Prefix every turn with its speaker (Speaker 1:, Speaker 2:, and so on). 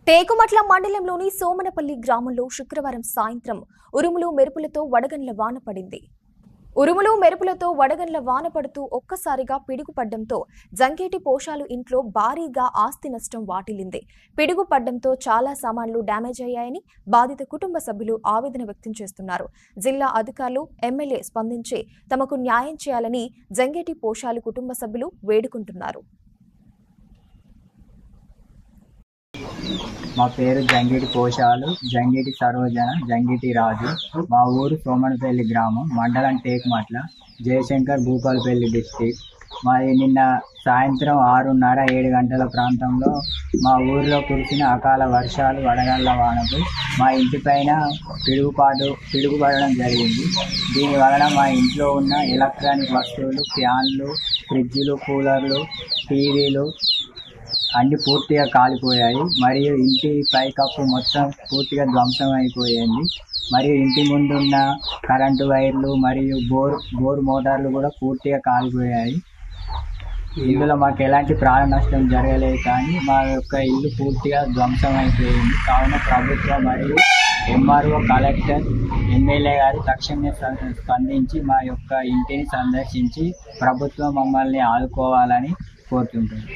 Speaker 1: టేకుమట్ల మండలంలోని సోమనపల్లి గ్రామంలో శుక్రవారం సాయంత్రం ఉరుములు మెరుపులతో వడగండ్ల వాన పడింది. పడుతూ ఒక్కసారిగా పిడుగుపడ్డంతో జంగేటి పోషాలు ఇంట్లో భారీగా ఆస్తి నష్టం వాటిల్లింది. పిడుగుపడ్డంతో చాలా సామాన్లు డ్యామేజ్ అయ్యాయని బాధిత కుటుంబ సభ్యులు ఆవేదన వ్యక్తం చేస్తున్నారు. జిల్లా అధికారులు, ఎమ్మెల్యే స్పందించి తమకు న్యాయం చేయాలని జంగేటి పోషాలు కుటుంబ సభ్యులు వేడుకుంటున్నారు.
Speaker 2: మా పేరు జంగిటి పోషాలు, జంగిటి సరోజన, జంగిటి రాజు. మా ఊరు సోమనపల్లి గ్రామం, మండలం టేకుమట్ల, జయశంకర్, భూపాలపల్లి డిస్టిక్. మాది నిన్న సాయంత్రం 6:30-7 గంటల ప్రాంతంలో మా ఊరిలో కురిసిన అకాల వర్షాలు, వడగళ్ల వానకు మా ఇంటిపైన పిడుగుపడడం జరిగింది. దీని వలన మా ఇంట్లో ఉన్న ఎలక్ట్రానిక్ వస్తువులు, ఫ్యాన్లు, ఫ్రిడ్జ్లు, కూలర్లు, టీవీలు అన్ని పూర్తిగా కాలిపోయాయి. మరియు ఇంటి పైకప్పు మొత్తం పూర్తిగా ధ్వంసం అయిపోయింది. మరియు ఇంటి ముందున్న కరెంటు వైర్లు మరియు బోర్ మోటార్లు కూడా పూర్తిగా కాలిపోయాయి. ఇందులో మాకు ఎలాంటి ప్రాణ నష్టం జరగలేదు, కానీ మా యొక్క ఇల్లు పూర్తిగా ధ్వంసం అయిపోయింది. కావున ప్రభుత్వం మరియు ఎంఆర్ఓ, కలెక్టర్, ఎమ్మెల్యే గారు తక్షణమే స్పందించి మా యొక్క ఇంటిని సందర్శించి ప్రభుత్వం మమ్మల్ని ఆదుకోవాలని కోరుతుంటారు.